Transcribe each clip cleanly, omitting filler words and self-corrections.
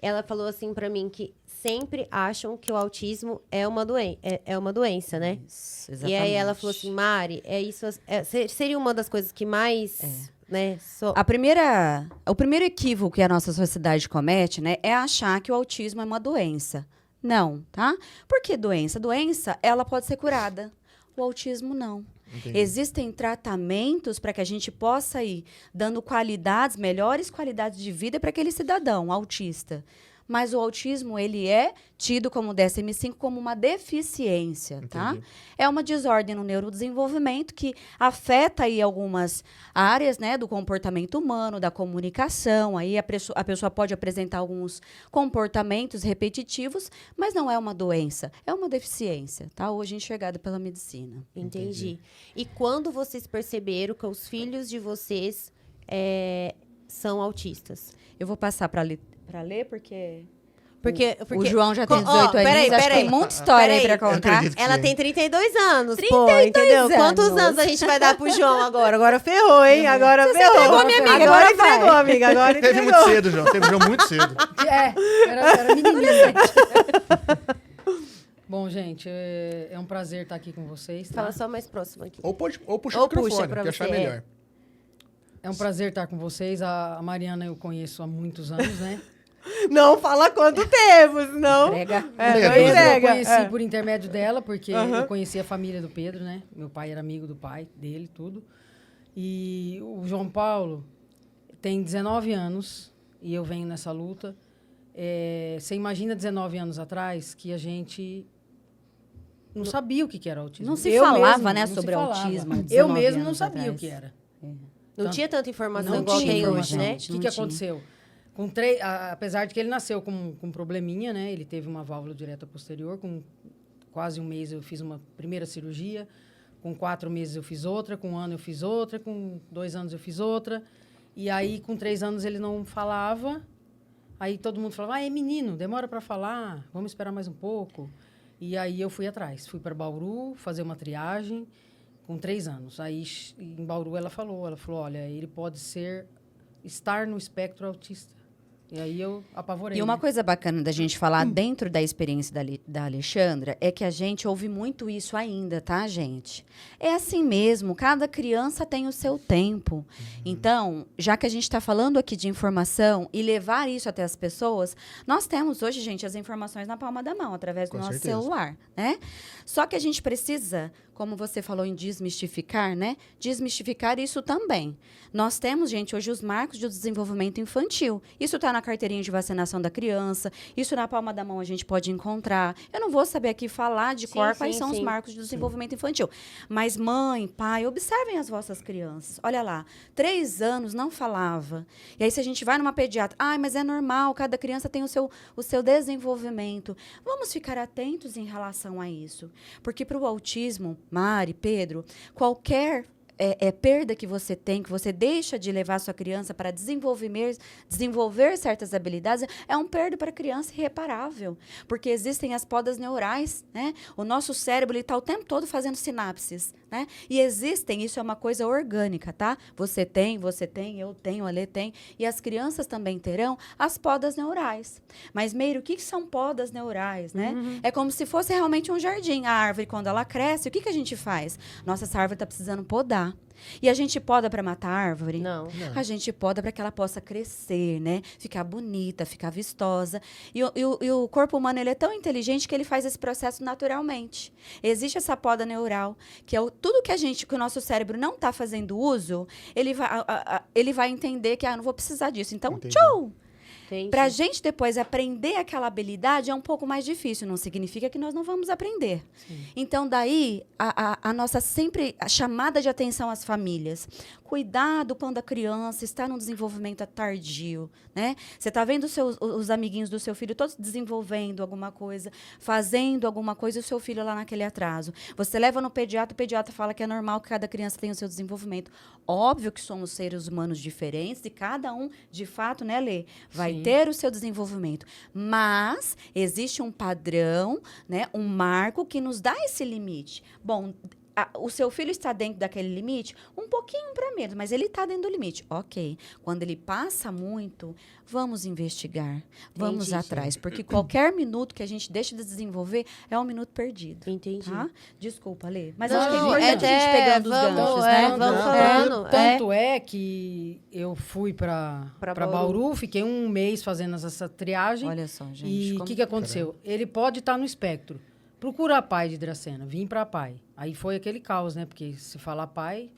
ela falou assim pra mim que sempre acham que o autismo é uma doença, né? Isso, E aí ela exatamente. falou assim, Mari, seria uma das coisas que mais, né? O primeiro equívoco que a nossa sociedade comete, né, é achar que o autismo é uma doença. Não, tá? Por que doença? Doença, ela pode ser curada. O autismo, não. Entendi. Existem tratamentos para que a gente possa ir dando melhores qualidades de vida para aquele cidadão autista. Mas o autismo, ele é tido como DSM-5 como uma deficiência, tá? Entendi. É uma desordem no neurodesenvolvimento que afeta aí algumas áreas, né, do comportamento humano, da comunicação. Aí a pessoa pode apresentar alguns comportamentos repetitivos, mas não é uma doença, é uma deficiência, tá? Hoje enxergada pela medicina. Entendi. E quando vocês perceberam que os filhos de vocês são autistas? Eu vou passar para ler, porque o Porque João já tem Ó, 18 anos, peraí, acho que tem muita história aí peraí. para contar. acredito. Ela Sim. tem 32 anos, 32 entendeu? Quantos anos. anos a gente vai dar pro João agora? Agora ferrou, hein? Agora Você ferrou. entregou, minha amiga, Agora agora vai. entregou, amiga. Agora Teve entregou. muito cedo, João. Teve João muito cedo. Era menininha. Bom, gente, é um prazer estar aqui com vocês. Tá? Fala só mais próximo aqui. Ou puxa Ou o microfone, puxa pra que achar você, melhor. É um prazer estar com vocês. A Mariana eu conheço há muitos anos, né? Não fala quanto temos, não. Entrega. É, não Pedro, Eu entrega. conheci por intermédio dela, porque Aham. eu conheci a família do Pedro, né? Meu pai era amigo do pai dele, tudo. E o João Paulo tem 19 anos e eu venho nessa luta. Você imagina 19 anos atrás que a gente não sabia o que era autismo. Não se Eu falava, mesmo, né, não se sobre falava. autismo há Eu 19 mesmo não anos sabia atrás. o que era. Não tinha tanta informação Não igual tinha tem hoje, informação. né? O que Não que tinha. aconteceu? Apesar de que ele nasceu com um probleminha, né? Ele teve uma válvula direta posterior. Com quase um mês eu fiz uma primeira cirurgia. Com 4 meses eu fiz outra. Com 1 ano eu fiz outra. Com 2 anos eu fiz outra. E aí, com 3 anos, ele não falava. Aí todo mundo falava, é menino, demora para falar. Vamos esperar mais um pouco. E aí eu fui atrás. Fui para Bauru fazer uma triagem com 3 anos. Aí, em Bauru, ela falou, olha, ele pode estar no espectro autista. E aí eu apavorei. E uma né? coisa bacana da gente falar dentro da experiência da Alexandra é que a gente ouve muito isso ainda, tá, gente? É assim mesmo, cada criança tem o seu tempo. Então, já que a gente está falando aqui de informação e levar isso até as pessoas, nós temos hoje, gente, as informações na palma da mão, através do Com nosso certeza. celular, né? Só que a gente precisa, como você falou em desmistificar, né? Desmistificar isso também. Nós temos, gente, hoje os marcos de desenvolvimento infantil. Isso está na carteirinha de vacinação da criança, isso na palma da mão a gente pode encontrar. Eu não vou saber aqui falar de Sim, cor sim, quais são os sim. marcos de desenvolvimento infantil. Mas mãe, pai, observem as vossas crianças. Olha lá, 3 anos não falava. E aí se a gente vai numa pediatra, mas é normal, cada criança tem o seu desenvolvimento. Vamos ficar atentos em relação a isso. Porque para o autismo, Mari, Pedro, qualquer perda que você tem, que você deixa de levar a sua criança para desenvolver certas habilidades, é um perda para a criança irreparável. Porque existem as podas neurais, né? O nosso cérebro está o tempo todo fazendo sinapses, né? E existem, isso é uma coisa orgânica, tá? Você tem, eu tenho, a Alê tem, e as crianças também terão as podas neurais. Mas, Meire, o que são podas neurais, né? É como se fosse realmente um jardim. A árvore, quando ela cresce, o que a gente faz? Nossa, essa árvore está precisando podar. E a gente poda para matar a árvore? Não. A gente poda para que ela possa crescer, né? Ficar bonita, ficar vistosa. E o corpo humano, ele é tão inteligente que ele faz esse processo naturalmente. Existe essa poda neural, que é tudo que o nosso cérebro não está fazendo uso, ele vai entender que, não vou precisar disso. Então, Entendi. tchau! Entendi. Para a gente depois aprender aquela habilidade é um pouco mais difícil, não significa que nós não vamos aprender. Sim. Então, daí, a nossa sempre a chamada de atenção às famílias. Cuidado quando a criança está num desenvolvimento tardio, né? Você está vendo os amiguinhos do seu filho todos desenvolvendo alguma coisa, fazendo alguma coisa, e o seu filho lá naquele atraso. Você leva no pediatra, o pediatra fala que é normal que cada criança tenha o seu desenvolvimento. Óbvio que somos seres humanos diferentes e cada um, de fato, né, Lê, vai Sim. ter o seu desenvolvimento. Mas existe um padrão, né, um marco que nos dá esse limite. Bom, o seu filho está dentro daquele limite, um pouquinho para menos, mas ele está dentro do limite. Ok. Quando ele passa muito, vamos investigar, vamos Entendi. atrás, porque qualquer minuto que a gente deixa de desenvolver é um minuto perdido. Entendi. Tá? Desculpa, Lê. Mas Não, acho que é importante a é, gente pegando os vamos, ganchos, é, né? vamos Não, falando. Tanto é que eu fui para Pra Bauru, fiquei um mês fazendo essa triagem. Olha só, gente. E o como- que aconteceu? Ele pode estar no espectro. Procura a PAI de Dracena, vim para a PAI. Aí foi aquele caos, né? Porque se falar PAI,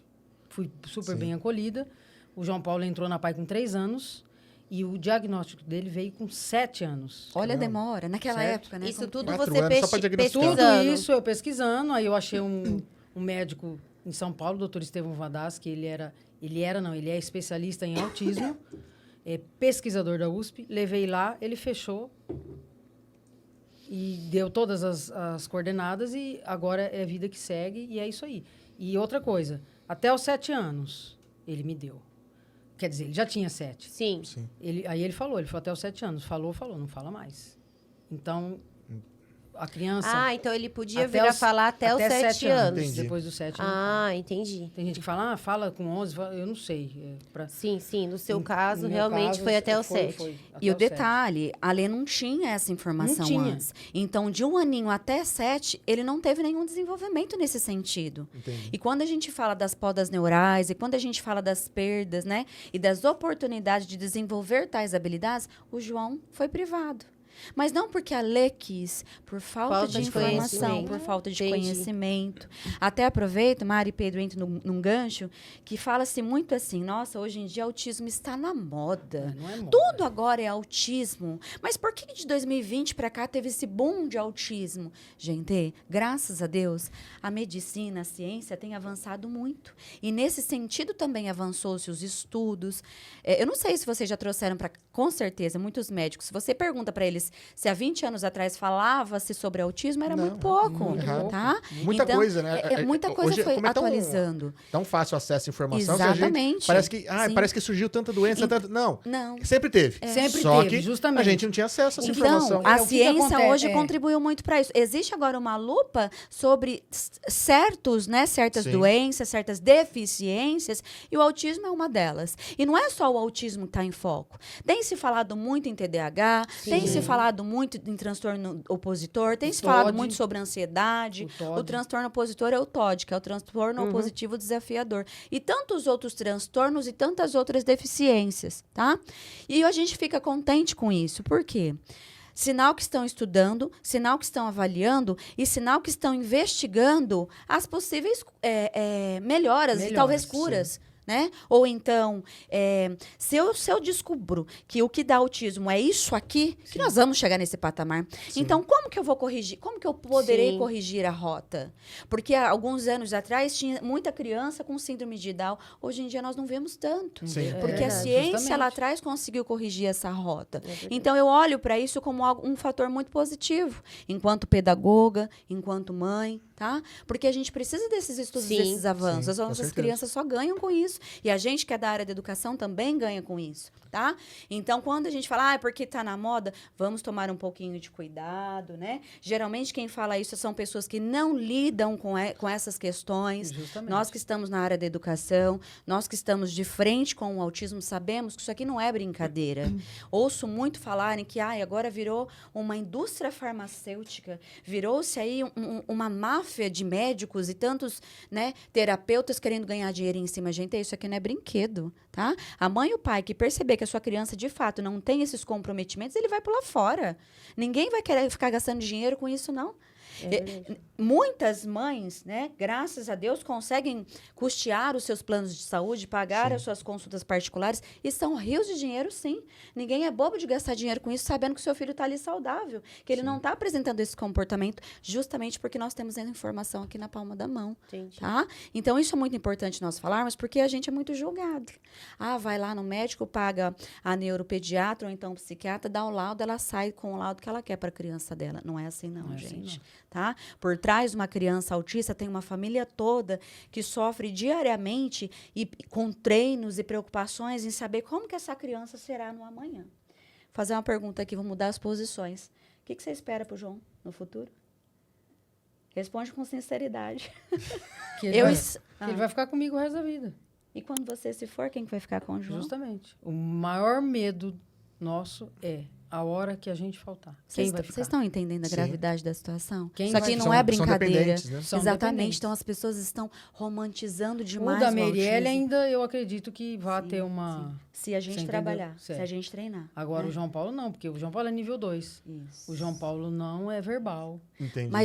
fui super Sim. bem acolhida. O João Paulo entrou na PAI com 3 anos e o diagnóstico dele veio com 7 anos. Olha a Caramba. demora. Naquela Certo. época, né? Isso Como- tudo 4 você anos só pra diagnosticar. Tudo pesquisando. isso eu pesquisando, aí eu achei um médico em São Paulo, o doutor Estevão Vadas, que ele é especialista em autismo, é pesquisador da USP, levei lá, ele fechou e deu todas as coordenadas e agora é vida que segue e é isso aí. E outra coisa, até os 7 anos ele me deu. Quer dizer, ele já tinha 7. Sim. Sim. Aí ele falou até os 7 anos. Falou, não fala mais. Então, a criança... Ah, então ele podia Até vir a os- falar até os até 7 7 anos. Entendi. Depois dos 7 Ah, entendi. Tem gente que fala, fala com 11, eu não sei. Sim, sim. No seu No caso, meu realmente caso, foi até os 7. foi até E o os 7. detalhe, a Lê não tinha essa informação Não tinha. antes. Então, de 1 aninho até 7, ele não teve nenhum desenvolvimento nesse sentido. Entendi. E quando a gente fala das podas neurais, e quando a gente fala das perdas, né? E das oportunidades de desenvolver tais habilidades, o João foi privado. Mas não porque a Lê quis, por falta de de informação, conhecimento. por falta de Entendi. conhecimento. Até aproveito, Mari e Pedro entram num gancho, que fala-se muito assim, nossa, hoje em dia autismo está na moda. Não é moda. Tudo agora é autismo. Mas por que de 2020 para cá teve esse boom de autismo? Gente, graças a Deus, a medicina, a ciência tem avançado muito. E nesse sentido também avançou-se os estudos. Eu não sei se vocês já trouxeram para, com certeza, muitos médicos. Se você pergunta para eles se há 20 anos atrás falava-se sobre autismo, era Não, muito pouco, muito pouco. tá? Muita Então, coisa, né? Muita coisa Hoje, foi como é atualizando. tão fácil acesso à informação que a Exatamente. gente parece que, Sim. parece que surgiu tanta doença, tanto... Não, Não. sempre teve. Sempre Só teve, que justamente. a gente não tinha acesso a essa Então, informação. a É, o que que ciência acontece? hoje É. contribuiu muito para isso. Existe agora uma lupa sobre certas Sim. doenças, certas deficiências, e o autismo é uma delas. E não é só o autismo que está em foco. Tem se falado muito em TDAH, tem se falado muito em transtorno opositor, tem O se falado TOD. muito sobre ansiedade. O TOD. O transtorno opositor é o TOD, que é o transtorno opositivo desafiador. E tantos outros transtornos e tantas outras deficiências, tá? E a gente fica contente com isso. Por quê? Sinal que estão estudando, sinal que estão avaliando e sinal que estão investigando as possíveis melhoras e talvez curas. Né? Ou então, se eu descubro que o que dá autismo é isso aqui, que nós vamos chegar nesse patamar. Então, como que eu vou corrigir? Como que eu poderei Sim. corrigir a rota? Porque há alguns anos atrás tinha muita criança com síndrome de Down. Hoje em dia nós não vemos tanto. Sim. Porque a verdade, ciência justamente. lá atrás conseguiu corrigir essa rota. verdade. Então, eu olho para isso como um fator muito positivo, enquanto pedagoga, enquanto mãe, tá? Porque a gente precisa desses estudos, Sim. desses avanços. Sim, As com nossas certeza. crianças só ganham com isso. E a gente que é da área da educação também ganha com isso, tá? Então, quando a gente fala, porque tá na moda, vamos tomar um pouquinho de cuidado, né? Geralmente, quem fala isso são pessoas que não lidam com essas questões. Justamente. Nós que estamos na área da educação, nós que estamos de frente com o autismo, sabemos que isso aqui não é brincadeira. Ouço muito falarem que agora virou uma indústria farmacêutica, virou-se aí uma máfia de médicos e tantos, né, terapeutas querendo ganhar dinheiro em cima. Gente, isso aqui não é brinquedo, tá? A mãe e o pai que perceber que a sua criança, de fato, não tem esses comprometimentos, ele vai pular fora. Ninguém vai querer ficar gastando dinheiro com isso, não. Muitas mães, né, graças a Deus, conseguem custear os seus planos de saúde, pagar as suas consultas particulares e são rios de dinheiro, sim. Ninguém é bobo de gastar dinheiro com isso, sabendo que o seu filho está ali saudável, que ele não está apresentando esse comportamento, justamente porque nós temos a informação aqui na palma da mão. Entendi. Tá? Então, isso é muito importante nós falarmos, porque a gente é muito julgado. Vai lá no médico, paga a neuropediatra ou então o psiquiatra, dá o laudo, ela sai com o laudo que ela quer para a criança dela. Não é assim, não, Não é assim, gente. não. Tá? Por trás de uma criança autista, tem uma família toda que sofre diariamente e com treinos e preocupações em saber como que essa criança será no amanhã. Vou fazer uma pergunta aqui, vou mudar as posições. O que você espera para o João no futuro? Responde com sinceridade. Que ele, Eu vai, es- que ele vai ficar comigo o resto da vida. E quando você se for, quem que vai ficar com o João? Justamente. O maior medo nosso é a hora que a gente faltar. Quem vai ficar? Vocês estão entendendo a Sim. gravidade da situação? Quem Isso vai aqui não São- é são brincadeira. dependentes, né? São Exatamente. dependentes. Então as pessoas estão romantizando O demais da o Meirelle autismo. ainda eu acredito que vai Sim, ter uma... Se a gente Você entendeu? trabalhar, se Certo. a gente treinar. Agora né? o João Paulo não, porque o João Paulo é nível 2. Isso. O João Paulo não é verbal. Entendi. Mas